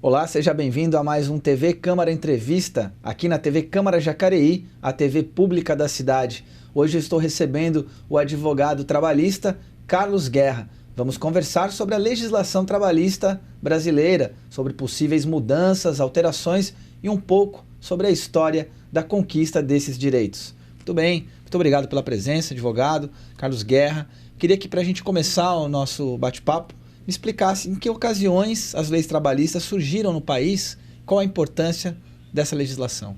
Olá, seja bem-vindo a mais um TV Câmara Entrevista, aqui na TV Câmara Jacareí, a TV pública da cidade. Hoje eu estou recebendo o advogado trabalhista Carlos Guerra. Vamos conversar sobre a legislação trabalhista brasileira, sobre possíveis mudanças, alterações e um pouco sobre a história da conquista desses direitos. Muito bem, muito obrigado pela presença, advogado Carlos Guerra. Queria que, para a gente começar o nosso bate-papo, me explicasse em que ocasiões as leis trabalhistas surgiram no país, qual a importância dessa legislação.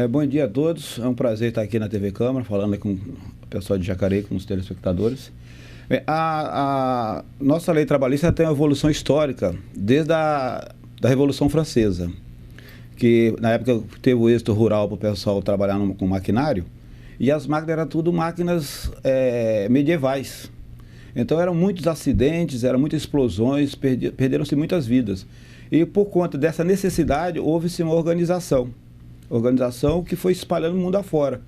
Bom dia a todos, é um prazer estar aqui na TV Câmara, falando com o pessoal de Jacareí, com os telespectadores. A nossa lei trabalhista tem uma evolução histórica, desde da Revolução Francesa, que na época teve o êxito rural para o pessoal trabalhar com maquinário, e as máquinas eram tudo máquinas medievais. Então eram muitos acidentes, eram muitas explosões, perderam-se muitas vidas. E por conta dessa necessidade, houve-se uma organização que foi espalhando o mundo afora.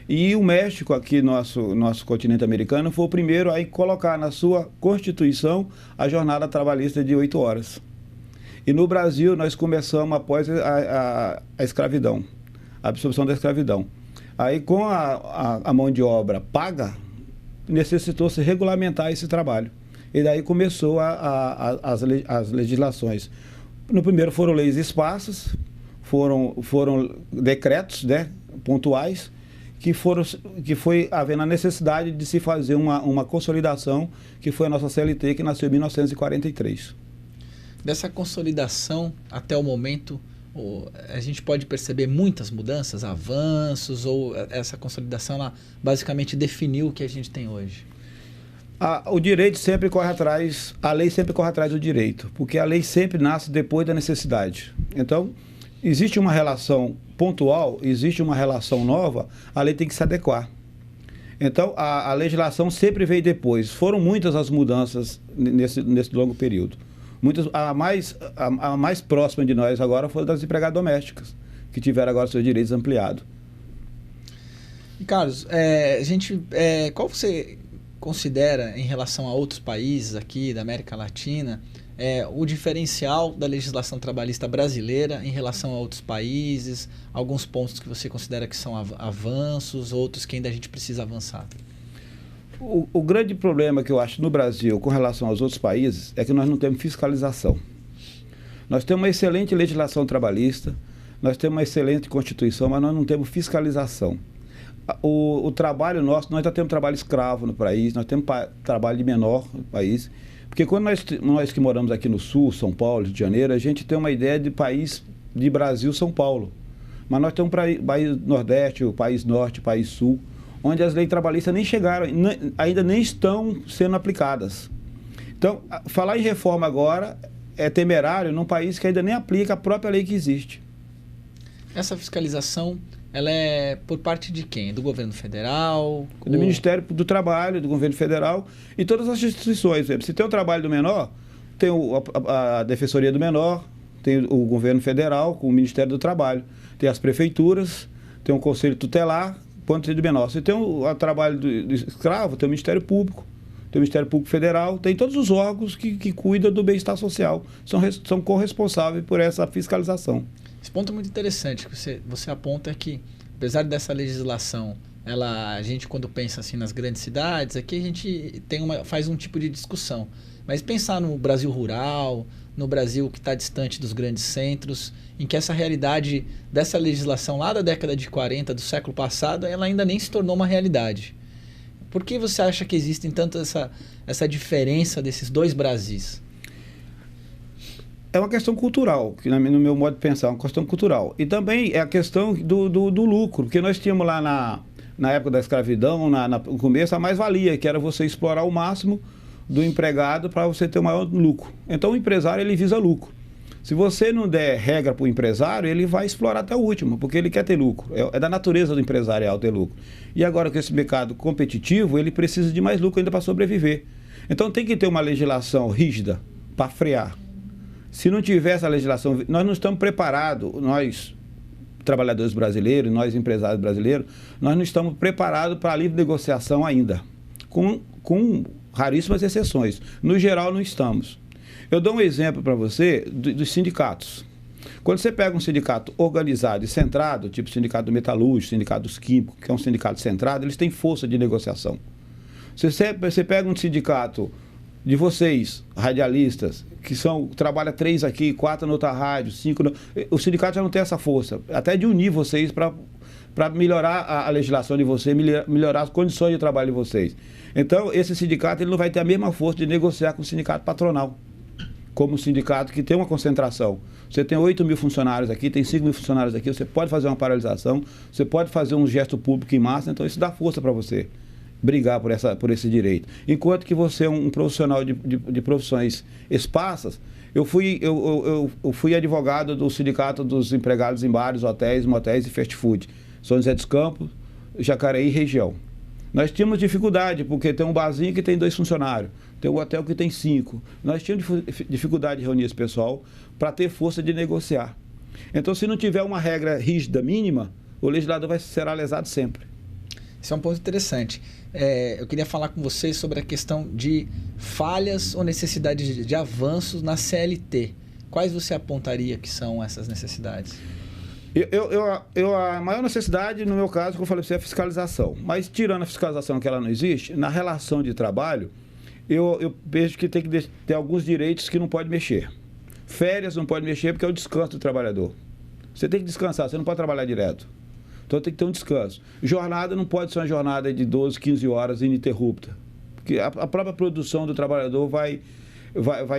E o México, aqui nosso continente americano, foi o primeiro a colocar na sua Constituição a jornada trabalhista de 8 horas. E no Brasil nós começamos após a escravidão, a absorção da escravidão. Aí com a mão de obra paga, necessitou-se regulamentar esse trabalho. E daí começou as legislações. No primeiro foram leis esparsas, foram decretos, né, pontuais, que foi havendo a necessidade de se fazer uma consolidação, que foi a nossa CLT, que nasceu em 1943. Dessa consolidação até o momento, a gente pode perceber muitas mudanças, avanços, ou essa consolidação ela basicamente definiu o que a gente tem hoje? O direito sempre corre atrás, a lei sempre corre atrás do direito, porque a lei sempre nasce depois da necessidade. Então, existe uma relação pontual, existe uma relação nova, a lei tem que se adequar. Então, a legislação sempre veio depois. Foram muitas as mudanças nesse longo período. A mais próxima de nós agora foi das empregadas domésticas, que tiveram agora seus direitos ampliados. E Carlos, qual você considera, em relação a outros países aqui da América Latina, o diferencial da legislação trabalhista brasileira em relação a outros países? Alguns pontos que você considera que são avanços, outros que ainda a gente precisa avançar? O grande problema que eu acho no Brasil com relação aos outros países é que nós não temos fiscalização. Nós temos uma excelente legislação trabalhista, nós temos uma excelente Constituição, mas nós não temos fiscalização. O trabalho nosso, nós já temos trabalho escravo no país, nós temos trabalho de menor no país, porque quando nós que moramos aqui no Sul, São Paulo, Rio de Janeiro, a gente tem uma ideia de país, de Brasil, São Paulo. Mas nós temos o país Nordeste, o país Norte, o país Sul, onde as leis trabalhistas nem chegaram, ainda nem estão sendo aplicadas. Então, falar em reforma agora é temerário num país que ainda nem aplica a própria lei que existe. Essa fiscalização, ela é por parte de quem? Do governo federal? Do Ministério do Trabalho, do governo federal e todas as instituições. Se tem o trabalho do menor, tem a Defensoria do Menor, tem o governo federal com o Ministério do Trabalho, tem as prefeituras, tem o Conselho Tutelar, ponto de menor. Se tem o trabalho do escravo, tem o Ministério Público, tem o Ministério Público Federal, tem todos os órgãos que cuidam do bem-estar social, são corresponsáveis por essa fiscalização. Esse ponto é muito interessante, que você aponta que, apesar dessa legislação, a gente quando pensa assim nas grandes cidades, aqui a gente faz um tipo de discussão, mas pensar no Brasil rural, no Brasil que está distante dos grandes centros, em que essa realidade dessa legislação lá da década de 40 do século passado, ela ainda nem se tornou uma realidade. Por que você acha que existe tanto essa diferença desses dois Brasis? É uma questão cultural, que no meu modo de pensar é uma questão cultural. E também é a questão do lucro, porque nós tínhamos lá na época da escravidão, no começo, a mais-valia, que era você explorar o máximo do empregado para você ter o maior lucro. Então o empresário ele visa lucro. Se você não der regra para o empresário, ele vai explorar até o último, porque ele quer ter lucro. É da natureza do empresarial ter lucro. E agora com esse mercado competitivo, ele precisa de mais lucro ainda para sobreviver. Então tem que ter uma legislação rígida para frear. Se não tiver essa legislação, nós não estamos preparados, nós trabalhadores brasileiros, nós empresários brasileiros, nós não estamos preparados para a livre negociação ainda, com raríssimas exceções. No geral, não estamos. Eu dou um exemplo para você dos sindicatos. Quando você pega um sindicato organizado e centrado, tipo o sindicato do metalúrgico, sindicato dos químicos, que é um sindicato centrado, eles têm força de negociação. Se você pega um sindicato de vocês, radialistas, que trabalha 3 aqui, 4 na outra rádio, 5... O sindicato já não tem essa força, até de unir vocês para melhorar a legislação de vocês, melhorar as condições de trabalho de vocês. Então, esse sindicato ele não vai ter a mesma força de negociar com o sindicato patronal, como um sindicato que tem uma concentração. Você tem 8 mil funcionários aqui, tem 5 mil funcionários aqui, você pode fazer uma paralisação, você pode fazer um gesto público em massa, então isso dá força para você brigar por esse direito. Enquanto que você é um profissional de profissões esparsas, eu fui advogado do Sindicato dos Empregados em Bares, Hotéis, Motéis e Fast Food, São José dos Campos, Jacareí e região. Nós tínhamos dificuldade, porque tem um barzinho que tem 2 funcionários, tem um hotel que tem 5. Nós tínhamos dificuldade de reunir esse pessoal para ter força de negociar. Então, se não tiver uma regra rígida mínima, o legislador será lesado sempre. Esse é um ponto interessante. Eu queria falar com vocês sobre a questão de falhas ou necessidades de avanços na CLT. Quais você apontaria que são essas necessidades? A maior necessidade, no meu caso, como eu falei para você, é a fiscalização. Mas, tirando a fiscalização, que ela não existe, na relação de trabalho, eu vejo que tem que ter alguns direitos que não pode mexer. Férias não pode mexer porque é o descanso do trabalhador. Você tem que descansar, você não pode trabalhar direto. Então tem que ter um descanso. Jornada não pode ser uma jornada de 12, 15 horas ininterrupta. Porque a própria produção do trabalhador vai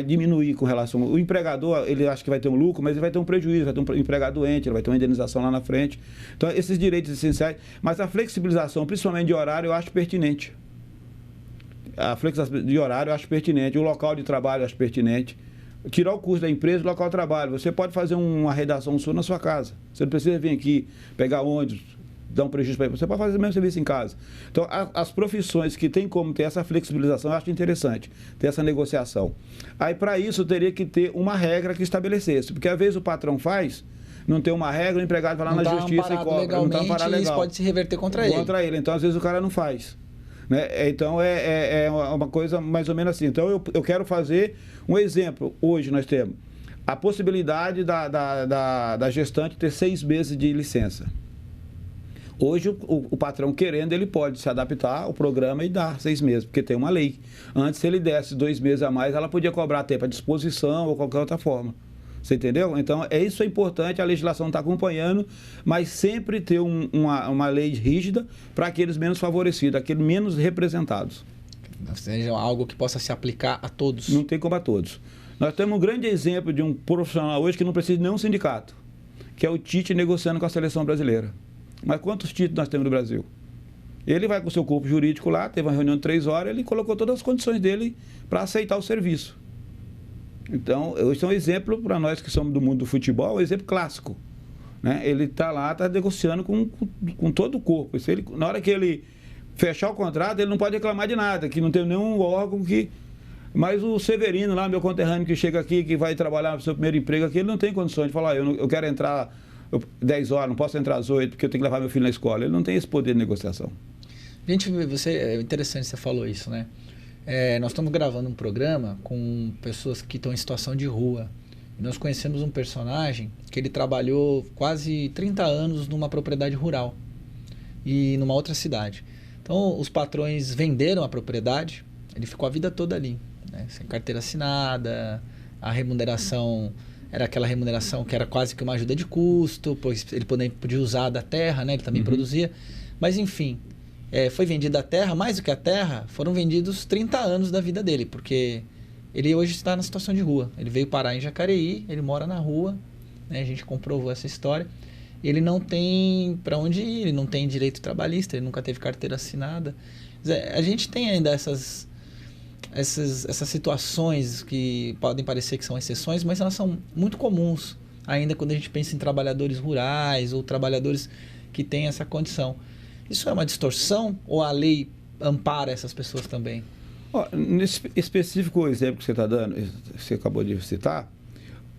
diminuir com relação... O empregador, ele acha que vai ter um lucro, mas ele vai ter um prejuízo, vai ter um empregado doente, ele vai ter uma indenização lá na frente. Então, esses direitos essenciais... Mas a flexibilização, principalmente de horário, eu acho pertinente. A flexibilização de horário eu acho pertinente. O local de trabalho eu acho pertinente. Tirar o custo da empresa do local de trabalho. Você pode fazer uma redação sua na sua casa. Você não precisa vir aqui, pegar ônibus, dar um prejuízo para ele. Você pode fazer o mesmo serviço em casa. Então, as profissões que têm como ter essa flexibilização, eu acho interessante, ter essa negociação. Aí, para isso, teria que ter uma regra que estabelecesse. Porque, às vezes, o patrão faz, não tem uma regra, o empregado vai lá na justiça e cobra. Não está amparado legal. Isso pode se reverter contra ele. Então, às vezes, o cara não faz. Né? Então, é uma coisa mais ou menos assim. Então, eu quero fazer um exemplo. Hoje nós temos a possibilidade da gestante ter 6 meses de licença. Hoje, o patrão querendo, ele pode se adaptar ao programa e dar 6 meses, porque tem uma lei. Antes, se ele desse 2 meses a mais, ela podia cobrar tempo à disposição ou qualquer outra forma. Você entendeu? Então, isso é importante, a legislação está acompanhando, mas sempre ter uma lei rígida para aqueles menos favorecidos, aqueles menos representados. Seja algo que possa se aplicar a todos. Não tem como a todos. Nós temos um grande exemplo de um profissional hoje que não precisa de nenhum sindicato, que é o Tite negociando com a seleção brasileira. Mas quantos Tites nós temos no Brasil? Ele vai com o seu corpo jurídico lá, teve uma reunião de 3 horas, ele colocou todas as condições dele para aceitar o serviço. Então, esse é um exemplo para nós que somos do mundo do futebol, um exemplo clássico. Né? Ele está lá, está negociando com todo o corpo. Na hora que ele fechar o contrato, ele não pode reclamar de nada, que não tem nenhum órgão que... Mas o Severino lá, meu conterrâneo que chega aqui, que vai trabalhar no seu primeiro emprego aqui, ele não tem condições de falar, eu quero entrar 10 horas, não posso entrar às 8 porque eu tenho que levar meu filho na escola. Ele não tem esse poder de negociação. Gente, é interessante você falou isso, né? Nós estamos gravando um programa com pessoas que estão em situação de rua. E nós conhecemos um personagem que ele trabalhou quase 30 anos numa propriedade rural e numa outra cidade. Então, os patrões venderam a propriedade, ele ficou a vida toda ali, né? Sem carteira assinada, a remuneração era aquela remuneração que era quase que uma ajuda de custo, pois ele podia usar da terra, né? Ele também produzia. Mas, enfim, foi vendida a terra, mais do que a terra, foram vendidos 30 anos da vida dele, porque ele hoje está na situação de rua. Ele veio parar em Jacareí, ele mora na rua, né? A gente comprovou essa história. Ele não tem para onde ir, ele não tem direito trabalhista, ele nunca teve carteira assinada. A gente tem ainda essas situações que podem parecer que são exceções, mas elas são muito comuns ainda quando a gente pensa em trabalhadores rurais ou trabalhadores que têm essa condição. Isso é uma distorção ou a lei ampara essas pessoas também? Nesse específico exemplo que você está dando, você acabou de citar,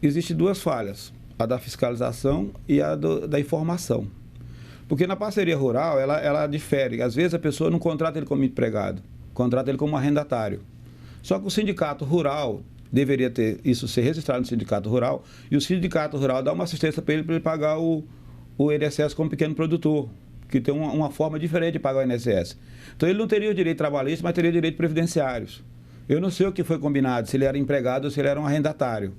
existem 2 falhas, a da fiscalização e a da informação. Porque na parceria rural, ela difere. Às vezes a pessoa não contrata ele como empregado, contrata ele como arrendatário. Só que o sindicato rural, deveria ter isso ser registrado no sindicato rural, e o sindicato rural dá uma assistência para ele pagar o INSS como pequeno produtor, que tem uma forma diferente de pagar o INSS. Então ele não teria o direito trabalhista, mas teria direito previdenciários. Eu não sei o que foi combinado, se ele era empregado ou se ele era um arrendatário.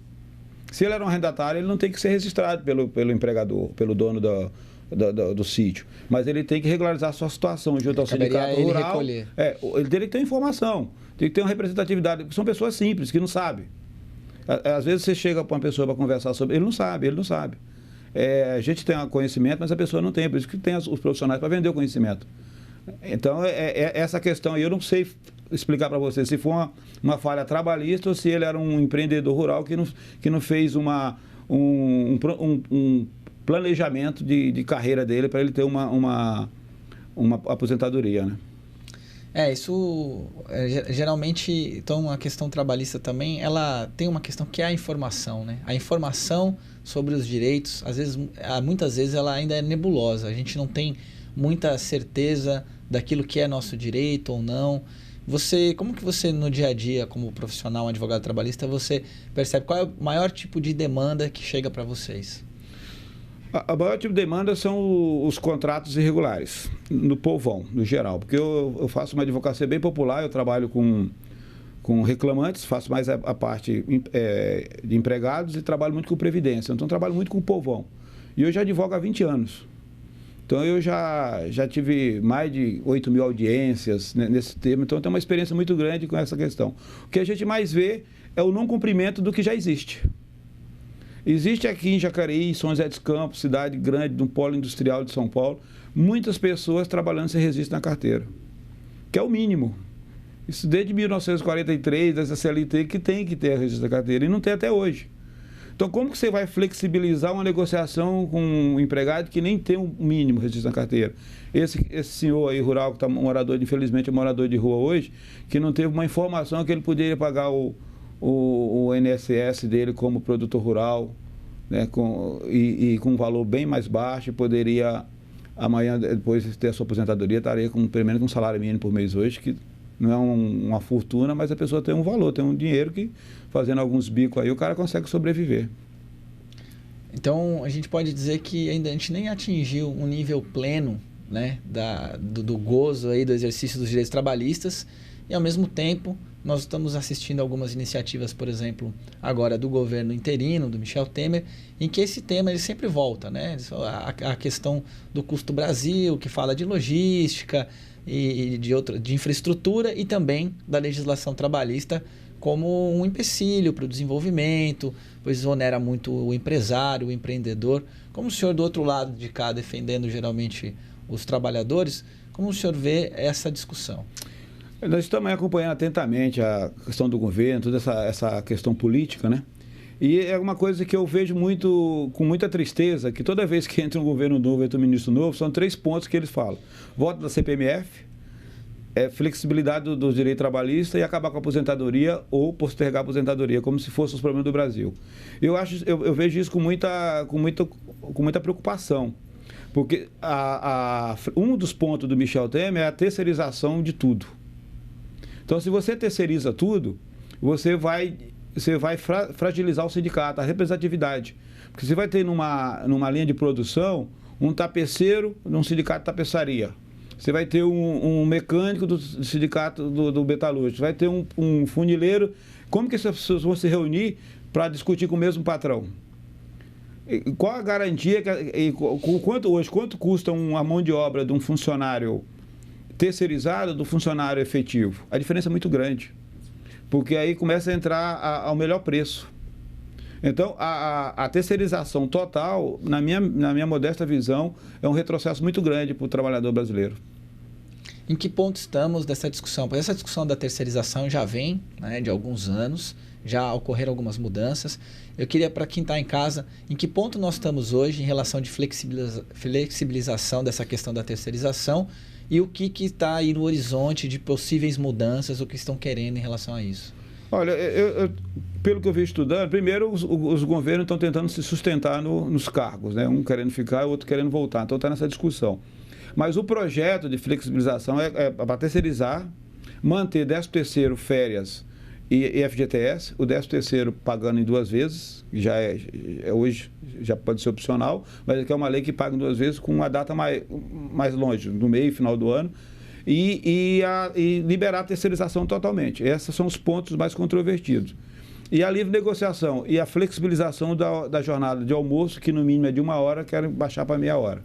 Se ele era um arrendatário, ele não tem que ser registrado pelo empregador, pelo dono do sítio. Mas ele tem que regularizar a sua situação junto ao sindicato rural. Ele teria que ter informação, tem que ter uma representatividade. São pessoas simples, que não sabem. Às vezes você chega para uma pessoa para conversar sobre... Ele não sabe. A gente tem conhecimento, mas a pessoa não tem. Por isso que tem os profissionais para vender o conhecimento. Então, essa questão aí, eu não sei explicar para você se foi uma falha trabalhista ou se ele era um empreendedor rural que não fez um planejamento de carreira dele para ele ter uma aposentadoria, né? Isso geralmente, então a questão trabalhista também, ela tem uma questão que é a informação, né? A informação sobre os direitos, muitas vezes ela ainda é nebulosa, a gente não tem muita certeza daquilo que é nosso direito ou não. Como que você no dia a dia, como profissional, advogado trabalhista, você percebe qual é o maior tipo de demanda que chega para vocês? A maior tipo de demanda são os contratos irregulares, no povão, no geral. Porque eu faço uma advocacia bem popular, eu trabalho com reclamantes, faço mais a parte de empregados e trabalho muito com previdência. Então, trabalho muito com o povão. E eu já advogo há 20 anos. Então, eu já tive mais de 8 mil audiências nesse tema. Então, eu tenho uma experiência muito grande com essa questão. O que a gente mais vê é o não cumprimento do que já existe. Existe aqui em Jacareí, São José dos Campos, cidade grande, de um polo industrial de São Paulo, muitas pessoas trabalhando sem registro na carteira, que é o mínimo. Isso desde 1943, dessa CLT, que tem que ter registro da carteira, e não tem até hoje. Então, como que você vai flexibilizar uma negociação com um empregado que nem tem um mínimo registro na carteira? Esse senhor aí rural, que está morador, infelizmente é morador de rua hoje, que não teve uma informação que ele poderia pagar o INSS dele como produtor rural, né, com um valor bem mais baixo, poderia amanhã, depois de ter a sua aposentadoria, estaria pelo menos com um salário mínimo por mês hoje, que não é uma fortuna, mas a pessoa tem um valor, tem um dinheiro que, fazendo alguns bicos aí, o cara consegue sobreviver. Então, a gente pode dizer que ainda a gente nem atingiu um nível pleno, né, do gozo aí do exercício dos direitos trabalhistas, e ao mesmo tempo nós estamos assistindo algumas iniciativas, por exemplo, agora do governo interino, do Michel Temer, em que esse tema ele sempre volta, né? A questão do custo Brasil, que fala de logística e de infraestrutura, e também da legislação trabalhista como um empecilho para o desenvolvimento, pois onera muito o empresário, o empreendedor. Como o senhor do outro lado de cá, defendendo geralmente os trabalhadores, como o senhor vê essa discussão? Nós estamos acompanhando atentamente a questão do governo, toda essa questão política, né? E é uma coisa que eu vejo com muita tristeza, que toda vez que entra um governo novo, entra um ministro novo, são 3 pontos que eles falam. Voto da CPMF, flexibilidade do direito trabalhista e acabar com a aposentadoria ou postergar a aposentadoria, como se fossem os problemas do Brasil. Eu vejo isso com muita preocupação, porque um dos pontos do Michel Temer é a terceirização de tudo. Então, se você terceiriza tudo, você vai fragilizar o sindicato, a representatividade. Porque você vai ter numa linha de produção um tapeceiro num sindicato de tapeçaria. Você vai ter um mecânico do sindicato do metalúrgico. Você vai ter um funileiro. Como que essas pessoas vão se reunir para discutir com o mesmo patrão? E qual a garantia, quanto custa uma mão de obra de um funcionário terceirizado do funcionário efetivo? A diferença é muito grande, porque aí começa a entrar ao melhor preço. Então, a terceirização total, na minha modesta visão, é um retrocesso muito grande para o trabalhador brasileiro. Em que ponto estamos dessa discussão? Porque essa discussão da terceirização já vem, né, de alguns anos, já ocorreram algumas mudanças. Eu queria, para quem está em casa, em que ponto nós estamos hoje em relação de flexibilização dessa questão da terceirização e o que está aí no horizonte de possíveis mudanças, o que estão querendo em relação a isso? Olha, pelo que eu vi estudando, primeiro os governos estão tentando se sustentar nos cargos, né? Um querendo ficar, o outro querendo voltar. Então está nessa discussão. Mas o projeto de flexibilização é para terceirizar, manter 13º, férias e FGTS, o 13º pagando em 2 vezes, hoje já pode ser opcional, mas é uma lei que paga em 2 vezes com uma data mais longe, no meio, final do ano, e liberar a terceirização totalmente. Esses são os pontos mais controvertidos. E a livre negociação e a flexibilização da jornada de almoço, que no mínimo é de 1 hora, querem baixar para meia hora.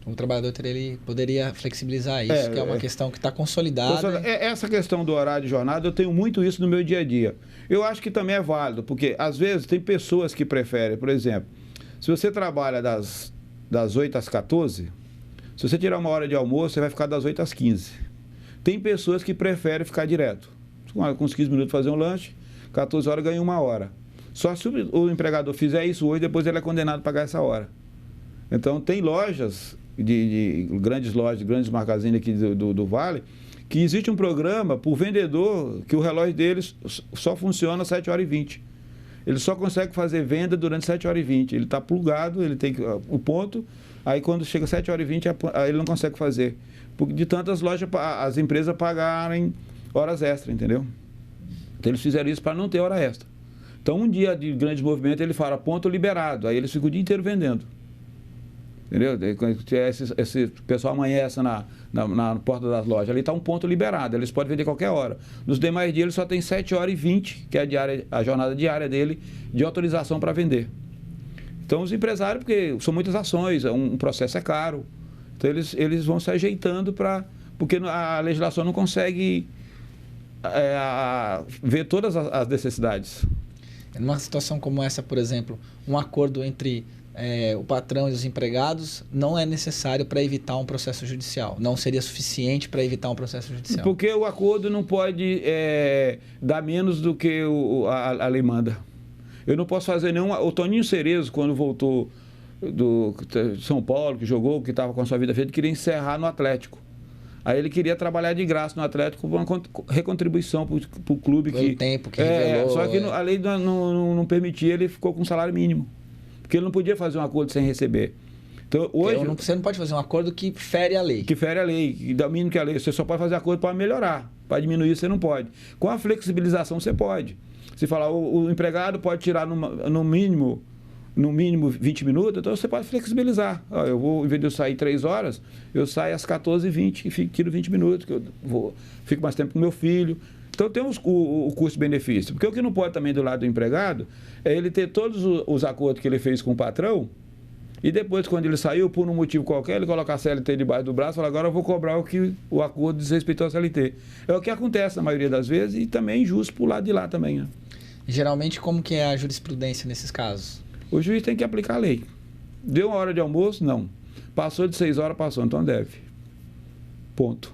O trabalhador ele poderia flexibilizar isso, que é uma questão que está consolidada. Essa questão do horário de jornada, eu tenho muito isso no meu dia a dia. Eu acho que também é válido, porque às vezes tem pessoas que preferem, por exemplo, se você trabalha das 8 às 14, se você tirar 1 hora de almoço, você vai ficar das 8 às 15. Tem pessoas que preferem ficar direto. Com uns 15 minutos fazer um lanche, 14 horas ganha 1 hora. Só se o empregador fizer isso hoje, depois ele é condenado a pagar essa hora. Então tem lojas, grandes lojas, grandes magazines aqui do Vale, que existe um programa para o vendedor que o relógio deles só funciona às 7h20. Ele só consegue fazer venda durante 7h20. Ele está plugado, ele tem o ponto, aí quando chega 7h20 aí ele não consegue fazer. Porque de tantas lojas, as empresas pagarem horas extras, entendeu? Então eles fizeram isso para não ter hora extra. Então um dia de grande movimento ele fala ponto liberado, aí eles ficam o dia inteiro vendendo. Entendeu? Esse pessoal amanhece na porta das lojas, ali está um ponto liberado, eles podem vender qualquer hora. Nos demais dias ele só tem 7h20, que é a jornada diária dele, de autorização para vender. Então os empresários, porque são muitas ações, um processo é caro, então eles vão se ajeitando porque a legislação não consegue ver todas as necessidades. Numa situação como essa, por exemplo, um acordo entre o patrão e os empregados não é necessário para evitar um processo judicial. Não seria suficiente para evitar um processo judicial. Porque o acordo não pode dar menos do que a lei manda. Eu não posso fazer nenhum... O Toninho Cerezo, quando voltou do São Paulo, que jogou, que estava com a sua vida feita, queria encerrar no Atlético. Aí ele queria trabalhar de graça no Atlético por uma recontribuição para o clube. Pelo tempo que revelou. Só que a lei não permitia, ele ficou com salário mínimo. Porque ele não podia fazer um acordo sem receber. Então, hoje, você não pode fazer um acordo que fere a lei. Que fere a lei, que dá o mínimo que a lei. Você só pode fazer acordo para melhorar. Para diminuir você não pode. Com a flexibilização você pode. Se falar, o empregado pode tirar no mínimo 20 minutos, então você pode flexibilizar. Eu vou, em vez de eu sair 3 horas, eu saio às 14h20 e tiro 20 minutos, que fico mais tempo com meu filho. Então tem o custo-benefício. Porque o que não pode também do lado do empregado é ele ter todos os acordos que ele fez com o patrão e depois, quando ele saiu, por um motivo qualquer, ele coloca a CLT debaixo do braço e fala, agora eu vou cobrar o acordo desrespeitou a CLT. É o que acontece na maioria das vezes e também é injusto pro lado de lá também. Né? Geralmente, como que é a jurisprudência nesses casos? O juiz tem que aplicar a lei. Deu 1 hora de almoço? Não. Passou de 6 horas, passou, então deve. Ponto.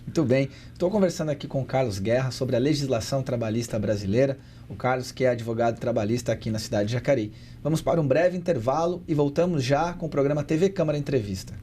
Muito bem. Estou conversando aqui com o Carlos Guerra sobre a legislação trabalhista brasileira. O Carlos, que é advogado trabalhista aqui na cidade de Jacareí. Vamos para um breve intervalo e voltamos já com o programa TV Câmara Entrevista.